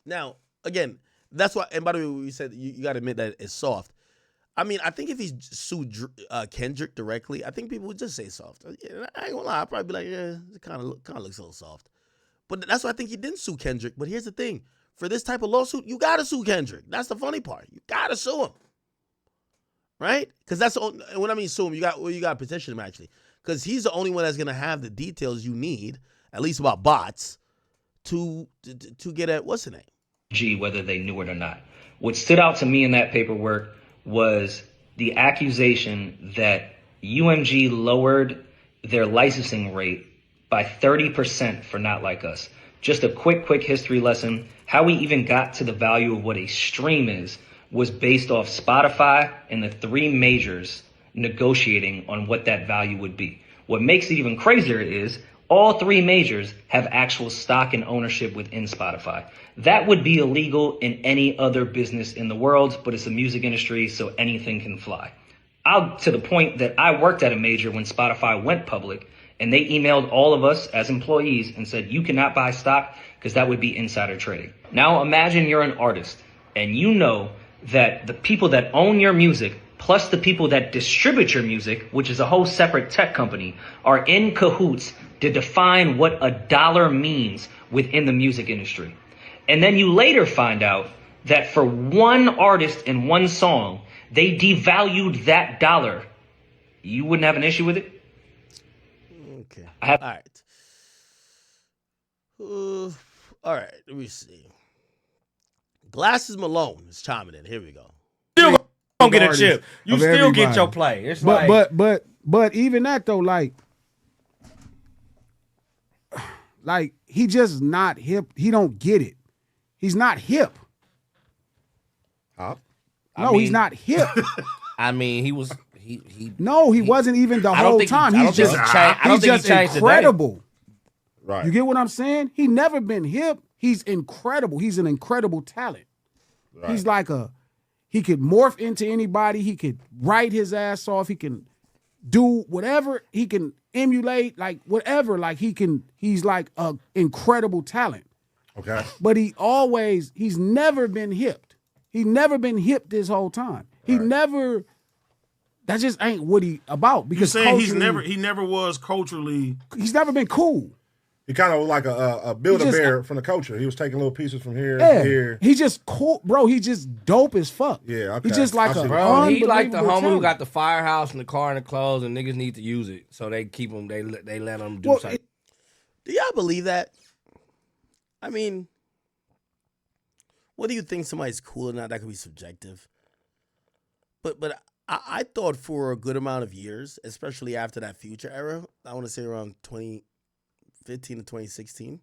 Now, again, that's why, and by the way, we said you got to admit that it's soft. I mean, I think if he sued Kendrick directly, I think people would just say soft. I ain't gonna lie, I'd probably be like, yeah, it kind of looks a little soft. But that's why I think he didn't sue Kendrick. But here's the thing. For this type of lawsuit, you got to sue Kendrick. That's the funny part. You got to sue him. Right? Because that's when I mean sue him, you got to petition him, actually. Because he's the only one that's going to have the details you need, at least about bots, to get at, what's the name? Whether they knew it or not. What stood out to me in that paperwork was the accusation that UMG lowered their licensing rate by 30% for Not Like Us. Just a quick history lesson. How we even got to the value of what a stream is was based off Spotify and the 3 majors negotiating on what that value would be. What makes it even crazier is all 3 majors have actual stock and ownership within Spotify. That would be illegal in any other business in the world, but it's the music industry, so anything can fly. To the point that I worked at a major when Spotify went public, and they emailed all of us as employees and said, you cannot buy stock because that would be insider trading. Now imagine you're an artist and you know that the people that own your music plus the people that distribute your music, which is a whole separate tech company, are in cahoots to define what a dollar means within the music industry. And then you later find out that for one artist and one song, they devalued that dollar. You wouldn't have an issue with it? Okay. All right. All right. Let me see. Glasses Malone is chiming in. Here we go. Still gonna get a chip. You still everybody. Get your play. It's but even that though, like he just not hip. He don't get it. He's not hip. He's not hip. I mean, he was. No, he wasn't even the whole time. He's just incredible. Right. You get what I'm saying? He never been hip. He's incredible. He's an incredible talent. Right. He's like he could morph into anybody. He could write his ass off. He can do whatever. He can emulate, like whatever. Like he's like a incredible talent. Okay. But he's never been hipped. He's never been hipped this whole time. He never. That just ain't what he about. Because you're saying he never was culturally. He's never been cool. He kind of like a Build-A-Bear from the culture. He was taking little pieces from here and here. He's just cool, bro. He's just dope as fuck. Yeah, okay. He's just like bro. He like the homie who got the firehouse and the car and the clothes, and niggas need to use it, so they keep him. They let him do something. Do y'all believe that? I mean, what do you think somebody's cool or not? That could be subjective. But I thought for a good amount of years, especially after that Future era, I want to say around 2015 to 2016,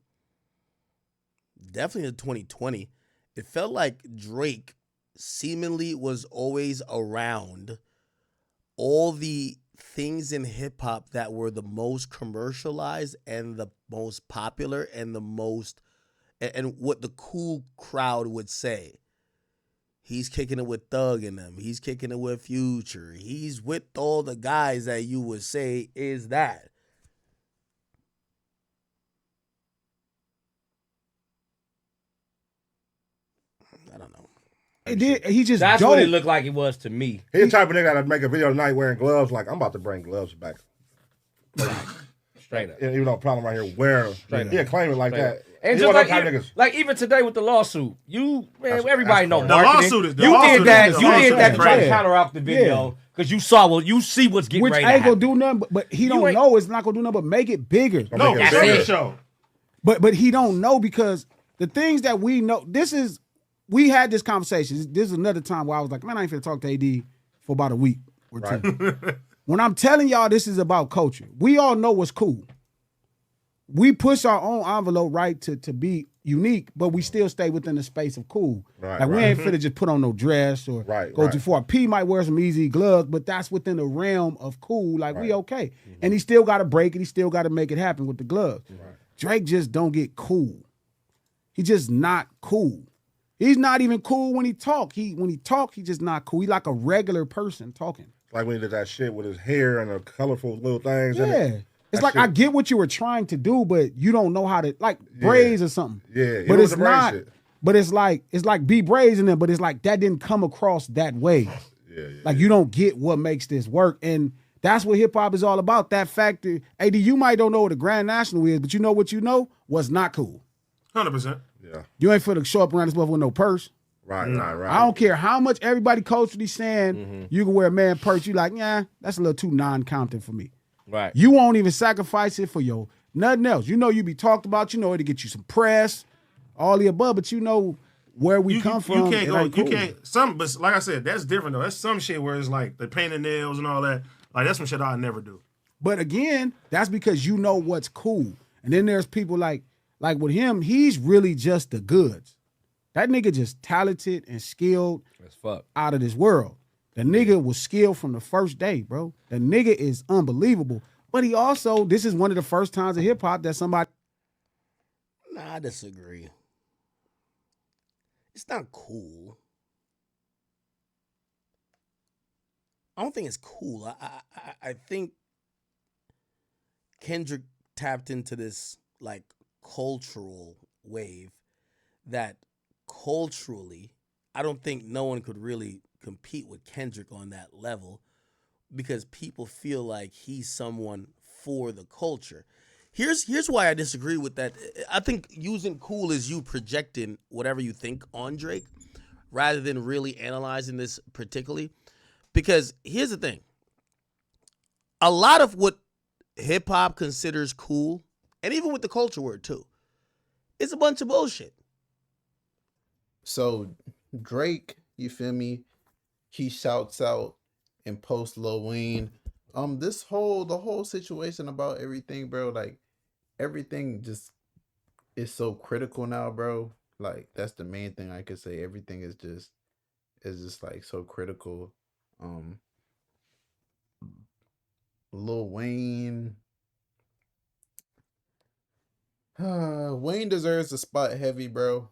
definitely to 2020, it felt like Drake seemingly was always around all the things in hip hop that were the most commercialized and the most popular and the most, and what the cool crowd would say. He's kicking it with Thug in them. He's kicking it with Future. He's with all the guys that you would say is that. I don't know. It did. He just That's dope. what it looked like it was to me. He the type of nigga that make a video tonight wearing gloves. Like I'm about to bring gloves back. Straight up. Even though problem right here, wear them. Yeah, claim it like Straight that. up. And He just one of them type niggas. like even today with the lawsuit, everybody know The marketing. lawsuit is- the you lawsuit did that. is- the You did lawsuit that is to try to crazy. counter out the video because you see what's getting Which ready ain't to gonna happen. do nothing, but he don't know. It's not gonna do nothing but make it bigger. No, that's bigger it. show. But he don't know because the things that we know. We had this conversation. This is another time where I was like, man, I ain't finna talk to AD for about a week or two. When I'm telling y'all this is about culture, we all know what's cool. We push our own envelope, right, to be unique, but we still stay within the space of cool. Right, like we right. ain't finna just put on no dress or go too far. P might wear some easy gloves, but that's within the realm of cool. Like we okay. And he still got to break it. He still got to make it happen with the gloves. Drake just don't get cool. He just not cool. He's not even cool when he talk. When he talk, he just not cool. He like a regular person talking. Like when he did that shit with his hair and the colorful little things in Yeah. it. It's That like shit- I get what you were trying to do, but you don't know how to like braids or something. Yeah, but was it's the braid not. shit. But it's like be braids in them, but it's like that didn't come across that way. Like you don't get what makes this work, and that's what hip hop is all about. That factor. AD, you might don't know what a Grand National is, but you know what you know was not cool. 100%. Yeah. You ain't finna show up around this motherfucker with no purse. Right. I don't care how much everybody culturally saying you can wear a man purse. You like, yeah, that's a little too non-Compton for me. Right. You won't even sacrifice it for your nothing else. You know you be talked about. You know it'll get you some press, all the above. But you know where we come from. You can't it go. ain't You cool. can't. But like I said, that's different though. That's some shit where it's like the painted nails and all that. Like that's some shit I never do. But again, that's because you know what's cool. And then there's people like with him. He's really just the goods. That nigga just talented and skilled as fuck out of this world. The nigga was skilled from the first day, bro. The nigga is unbelievable. But he also, this is one of the first times in hip hop that somebody. Nah, I disagree. It's not cool. I don't think it's cool. I think Kendrick tapped into this like cultural wave that culturally, I don't think no one could really compete with Kendrick on that level because people feel like he's someone for the culture. Here's why I disagree with that. I think using cool is you projecting whatever you think on Drake rather than really analyzing this particularly. Because here's the thing. A lot of what hip hop considers cool, and even with the culture word too, is a bunch of bullshit. So Drake, you feel me? He shouts out and posts Lil Wayne. The whole situation about everything, bro. Like everything just is so critical now, bro. Like that's the main thing I could say. Everything is just like so critical. Lil Wayne. Wayne deserves a spot heavy, bro.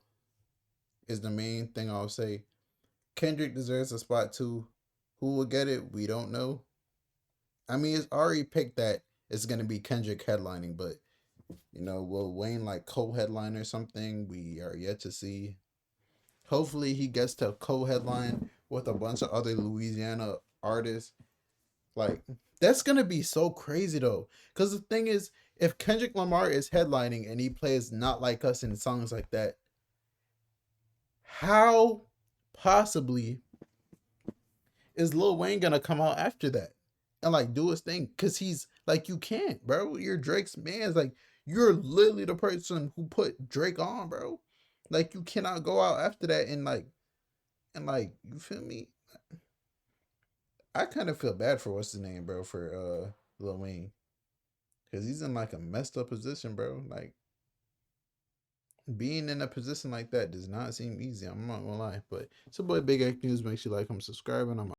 Is the main thing I'll say. Kendrick deserves a spot too. Who will get it? We don't know. I mean, it's already picked that it's gonna be Kendrick headlining, but you know, will Wayne like co-headline or something? We are yet to see. Hopefully he gets to co-headline with a bunch of other Louisiana artists. Like, that's gonna be so crazy though. Cause the thing is, if Kendrick Lamar is headlining and he plays Not Like Us and songs like that, how possibly is Lil Wayne gonna come out after that and like do his thing? Cause he's like, you can't, bro. You're Drake's man. It's like, you're literally the person who put Drake on, bro. Like, you cannot go out after that and like, you feel me? I kind of feel bad for what's his name, bro, for Lil Wayne. Because he's in like a messed up position, bro. Like, being in a position like that does not seem easy. I'm not gonna lie. But it's your boy Big Act News. Make sure you like, comment, subscribe, and I'm